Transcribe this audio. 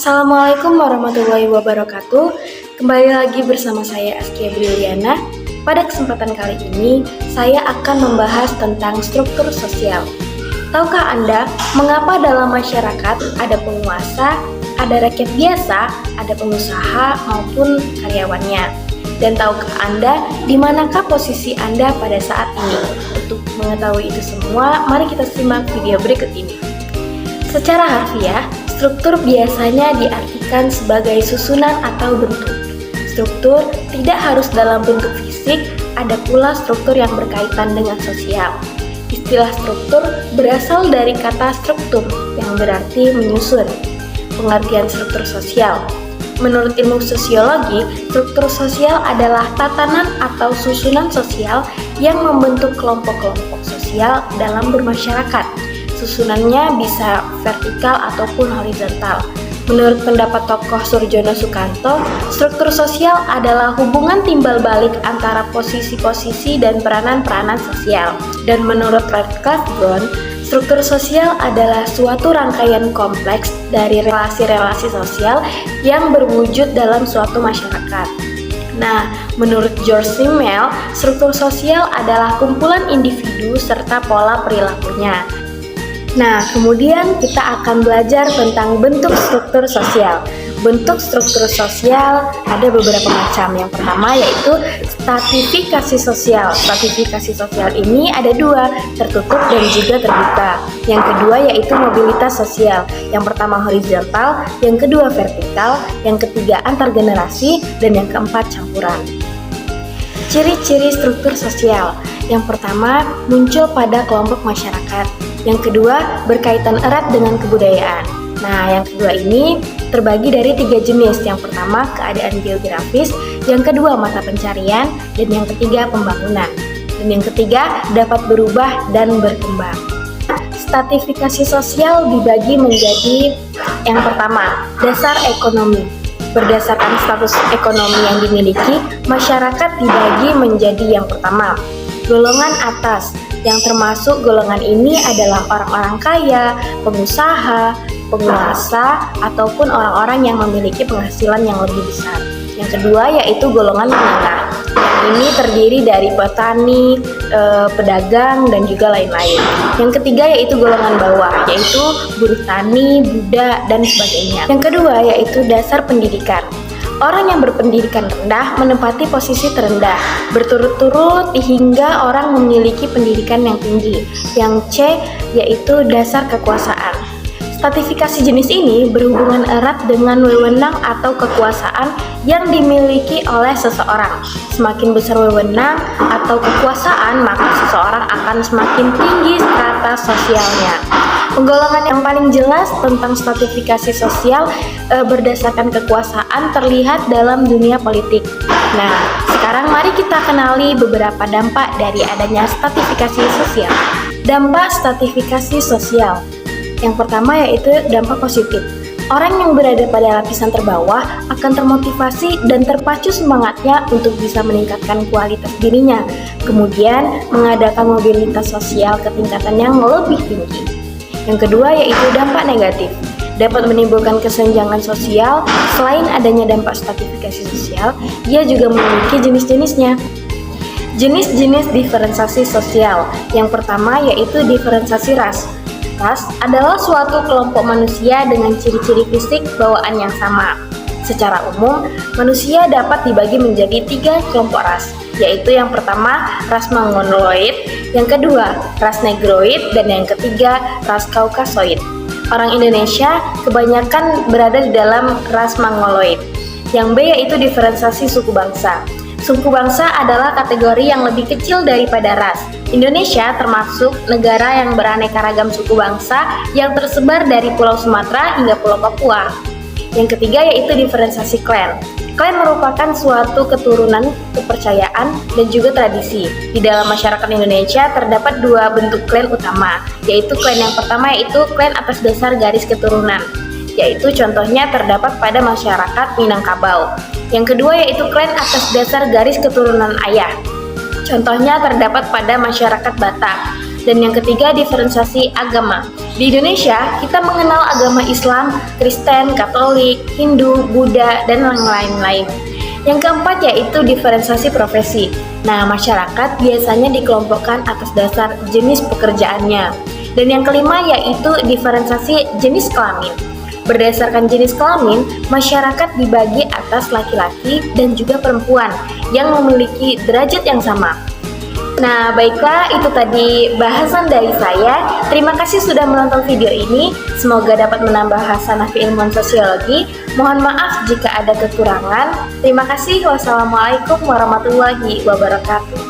Assalamualaikum warahmatullahi wabarakatuh. Kembali lagi bersama saya Askia Briliana. Pada kesempatan kali ini, saya akan membahas tentang struktur sosial. Tahukah Anda mengapa dalam masyarakat ada penguasa, ada rakyat biasa, ada pengusaha maupun karyawannya? Dan tahukah Anda di manakah posisi Anda pada saat ini? Untuk mengetahui itu semua, mari kita simak video berikut ini. Secara harfiah, struktur biasanya diartikan sebagai susunan atau bentuk. Struktur tidak harus dalam bentuk fisik, ada pula struktur yang berkaitan dengan sosial. Istilah struktur berasal dari kata struktum yang berarti menyusun. Pengertian struktur sosial. Menurut ilmu sosiologi, struktur sosial adalah tatanan atau susunan sosial yang membentuk kelompok-kelompok sosial dalam bermasyarakat. Susunannya bisa vertikal ataupun horizontal. Menurut pendapat tokoh Surjono Sukanto, struktur sosial adalah hubungan timbal balik antara posisi-posisi dan peranan-peranan sosial. Dan menurut Radcliffe Brown, struktur sosial adalah suatu rangkaian kompleks dari relasi-relasi sosial yang berwujud dalam suatu masyarakat. Nah, menurut George Simmel, struktur sosial adalah kumpulan individu serta pola perilakunya. Nah, kemudian kita akan belajar tentang bentuk struktur sosial. Bentuk struktur sosial ada beberapa macam. Yang pertama yaitu stratifikasi sosial. Stratifikasi sosial ini ada dua, tertutup dan juga terbuka. Yang kedua yaitu mobilitas sosial. Yang pertama horizontal, yang kedua vertikal, yang ketiga antar generasi, dan yang keempat campuran. Ciri-ciri struktur sosial. Yang pertama muncul pada kelompok masyarakat. Yang kedua, berkaitan erat dengan kebudayaan. Nah, yang kedua ini terbagi dari 3 jenis. Yang pertama, keadaan geografis. Yang kedua, mata pencarian. Dan yang ketiga, pembangunan. Dan yang ketiga, dapat berubah dan berkembang. Stratifikasi sosial dibagi menjadi yang pertama, dasar ekonomi. Berdasarkan status ekonomi yang dimiliki, masyarakat dibagi menjadi yang pertama, golongan atas. Yang termasuk golongan ini adalah orang-orang kaya, pengusaha, penguasa, ataupun orang-orang yang memiliki penghasilan yang lebih besar. Yang kedua yaitu golongan menengah. Yang ini terdiri dari petani, pedagang, dan juga lain-lain. Yang ketiga yaitu golongan bawah, yaitu buruh tani, budak, dan sebagainya. Yang kedua yaitu dasar pendidikan. Orang yang berpendidikan rendah menempati posisi terendah, berturut-turut hingga orang memiliki pendidikan yang tinggi. Yang C yaitu dasar kekuasaan. Stratifikasi jenis ini berhubungan erat dengan wewenang atau kekuasaan yang dimiliki oleh seseorang. Semakin besar wewenang atau kekuasaan, maka seseorang akan semakin tinggi strata sosialnya. Penggolongan yang paling jelas tentang stratifikasi sosial berdasarkan kekuasaan terlihat dalam dunia politik. Nah, sekarang mari kita kenali beberapa dampak dari adanya stratifikasi sosial. Dampak stratifikasi sosial. Yang pertama yaitu dampak positif. Orang yang berada pada lapisan terbawah akan termotivasi dan terpacu semangatnya untuk bisa meningkatkan kualitas dirinya, kemudian mengadakan mobilitas sosial ke tingkatan yang lebih tinggi. Yang kedua yaitu dampak negatif. Dapat menimbulkan kesenjangan sosial. Selain adanya dampak stratifikasi sosial, ia juga memiliki jenis-jenisnya. Jenis-jenis diferensiasi sosial. Yang pertama yaitu diferensiasi ras. Ras adalah suatu kelompok manusia dengan ciri-ciri fisik bawaan yang sama. Secara umum, manusia dapat dibagi menjadi 3 kelompok ras, yaitu yang pertama, ras mongoloid, yang kedua, ras negroid, dan yang ketiga, ras kaukasoid. Orang Indonesia kebanyakan berada di dalam ras mongoloid. Yang B yaitu diferensiasi suku bangsa. Suku bangsa adalah kategori yang lebih kecil daripada ras. Indonesia termasuk negara yang beraneka ragam suku bangsa yang tersebar dari Pulau Sumatera hingga Pulau Papua. Yang ketiga yaitu diferensiasi klan. Klan merupakan suatu keturunan, kepercayaan, dan juga tradisi. Di dalam masyarakat Indonesia terdapat 2 bentuk klan utama, yaitu klan yang pertama yaitu klan atas dasar garis keturunan, yaitu contohnya terdapat pada masyarakat Minangkabau. Yang kedua yaitu klan atas dasar garis keturunan ayah, contohnya terdapat pada masyarakat Batak. Dan yang ketiga diferensiasi agama, Di Indonesia, kita mengenal agama Islam, Kristen, Katolik, Hindu, Buddha, dan lain-lain. Yang keempat yaitu diferensiasi profesi. Nah, masyarakat biasanya dikelompokkan atas dasar jenis pekerjaannya. Dan yang kelima yaitu diferensiasi jenis kelamin. Berdasarkan jenis kelamin, masyarakat dibagi atas laki-laki dan juga perempuan yang memiliki derajat yang sama. Nah, baiklah, itu tadi bahasan dari saya. Terima kasih sudah menonton video ini. Semoga dapat menambah hasanah keilmuan sosiologi. Mohon maaf jika ada kekurangan. Terima kasih. Wassalamualaikum warahmatullahi wabarakatuh.